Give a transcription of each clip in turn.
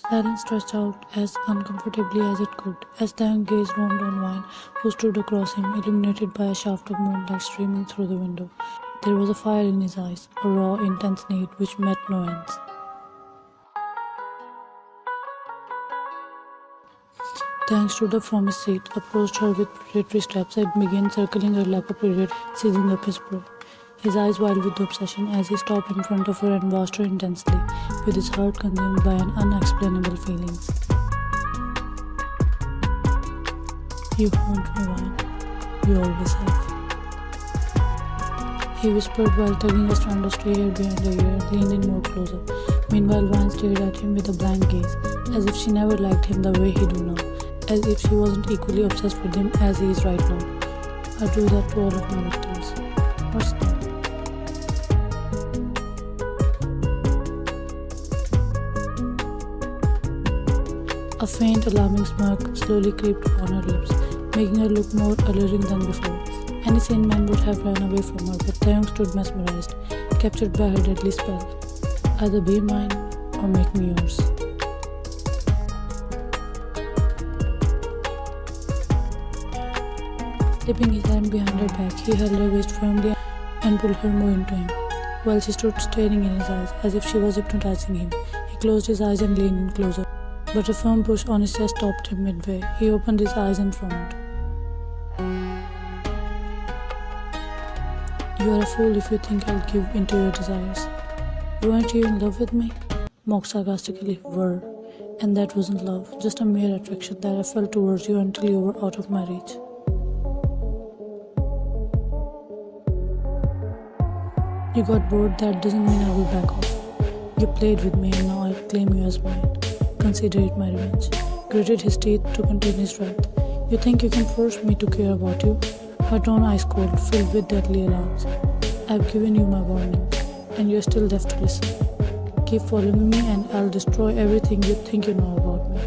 Silence stretched out as uncomfortably as it could, as Taehyung gazed roamed on Vine, who stood across him, illuminated by a shaft of moonlight streaming through the window. There was a fire in his eyes, a raw, intense need which met no ends. Taehyung stood up from his seat, approached her with predatory steps, and began circling her like a predator, seizing up his prey. His eyes wild with obsession as he stopped in front of her and watched her intensely, with his heart consumed by an unexplainable feelings. You haunt me, Vine. You always have. He whispered while tugging a strand of stray hair behind her ear and leaned in more closer. Meanwhile, Vine stared at him with a blank gaze, as if she never liked him the way he do now, as if she wasn't equally obsessed with him as he is right now. I do that to all of my victims. What's that? A faint, alarming smirk slowly crept on her lips, making her look more alluring than before. Any sane man would have run away from her, but Taehyung stood mesmerized, captured by her deadly spell. Either be mine or make me yours. Slipping his hand behind her back, he held her waist firmly and pulled her more into him, while she stood staring in his eyes as if she was hypnotizing him. He closed his eyes and leaned in closer, but a firm push on his chest stopped him midway. He opened his eyes and frowned. You are a fool if you think I'll give in to your desires. Weren't you in love with me? Mocked sarcastically. Were. And that wasn't love, just a mere attraction that I felt towards you until you were out of my reach. You got bored, that doesn't mean I will back off. You played with me and now I claim you as mine. Consider it my revenge. Gritted his teeth to contain his wrath. You think you can force me to care about you? Her tone ice cold, filled with deadly alarms. I've given you my warning, and you're still left to listen. Keep following me and I'll destroy everything you think you know about me.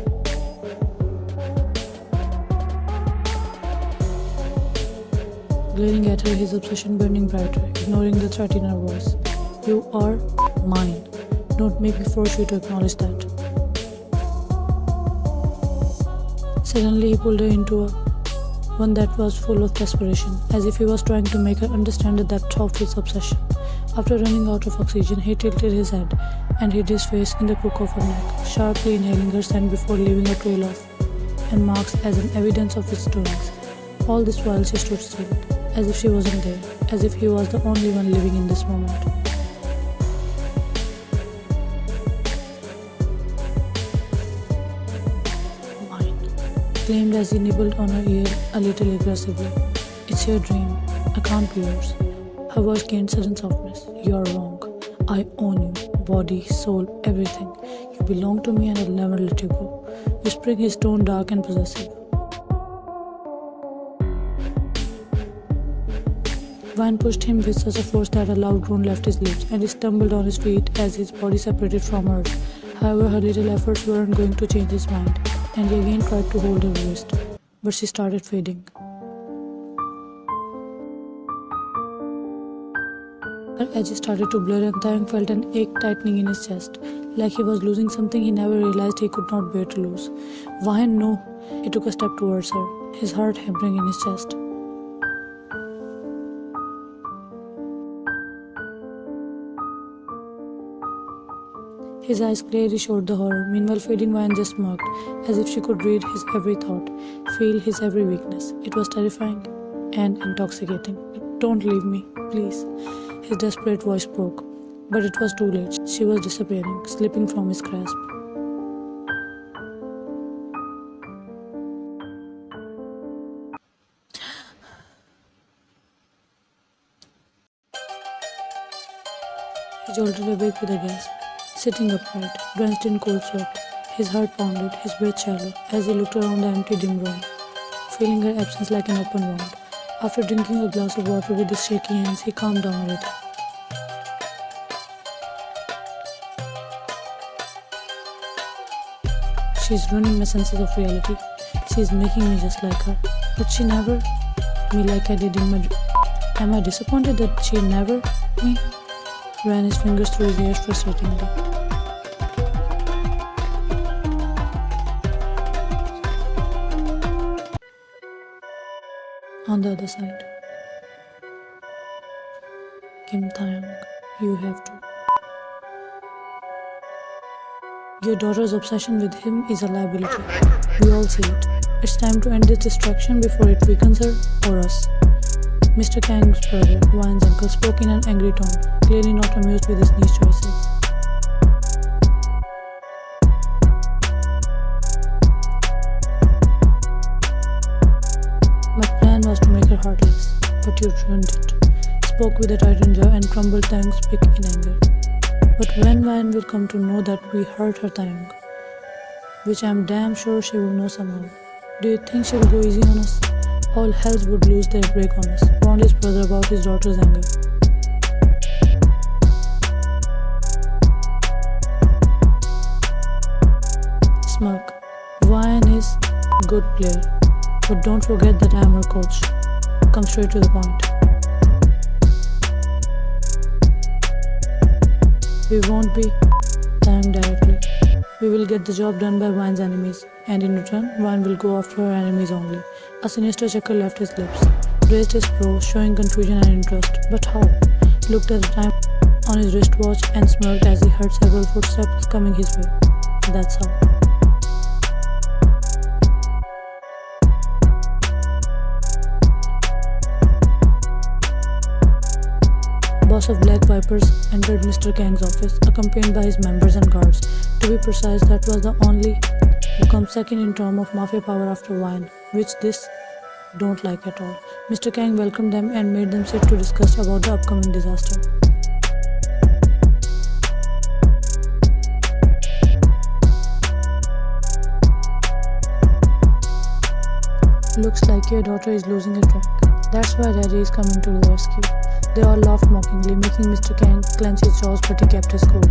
Glaring at her, his obsession burning brighter, ignoring the threat in her voice. You are mine. Don't make me force you to acknowledge that. Suddenly he pulled her into one that was full of desperation, as if he was trying to make her understand the depth of his obsession. After running out of oxygen, he tilted his head and hid his face in the crook of her neck, sharply inhaling her scent before leaving a trail of and marks as an evidence of his doings. All this while she stood still, as if she wasn't there, as if he was the only one living in this moment. Claimed as he nibbled on her ear a little aggressively. It's your dream. I can't be yours. Her voice gained sudden softness. You are wrong. I own you. Body, soul, everything. You belong to me and I'll never let you go. Whispering, his tone dark and possessive. Vine pushed him with such a force that a loud groan left his lips, and he stumbled on his feet as his body separated from hers. However, her little efforts weren't going to change his mind, and he again tried to hold her wrist, but she started fading. Her edges started to blur and Taehyung felt an ache tightening in his chest, like he was losing something he never realized he could not bear to lose. Vine, no! He took a step towards her, his heart hammering in his chest. His eyes clearly showed the horror. Meanwhile, fading Vine just smirked, as if she could read his every thought, feel his every weakness. It was terrifying and intoxicating. Don't leave me, please. His desperate voice broke, but it was too late. She was disappearing, slipping from his grasp. He jolted awake with a gasp. Sitting upright, drenched in cold sweat, his heart pounded, his breath shallow, as he looked around the empty dim room, feeling her absence like an open wound. After drinking a glass of water with his shaky hands, he calmed down a little. She's ruining my senses of reality. She's making me just like her. But she never me like I did in my dream. Am I disappointed that she never me? Ran his fingers through his hair frustratingly. On the other side, Kim Taeyong, you have to. Your daughter's obsession with him is a liability. We all see it. It's time to end this distraction before it weakens her or us. Mr. Kang's brother, Wine's uncle, spoke in an angry tone, clearly not amused with his niece choices. My plan was to make her heartless, but you ruined it. Spoke with a tightened jaw and crumbled Taeyong's pick in anger. But when Wine will come to know that we hurt her Taeyong, which I'm damn sure she will know somehow, do you think she'll go easy on us? All hells would lose their break on us. Warned his brother about his daughter's anger. Smirk. Wine is a good player, but don't forget that I am her coach. Come straight to the point. We won't be Taeyong directly. We will get the job done by Wine's enemies, and in return, Wine will go after her enemies only. A sinister chuckle left his lips, raised his brows, showing confusion and interest. But how? Looked at the time on his wristwatch and smirked as he heard several footsteps coming his way. That's how. Boss of Black Vipers entered Mr. Kang's office, accompanied by his members and guards. To be precise, that was the only who comes second in term of mafia power after Wine, which this don't like at all. Mr. Kang welcomed them and made them sit to discuss about the upcoming disaster. Looks like your daughter is losing her track. That's why Daddy is coming to the rescue. They all laughed mockingly, making Mr. Kang clench his jaws, but he kept his cool.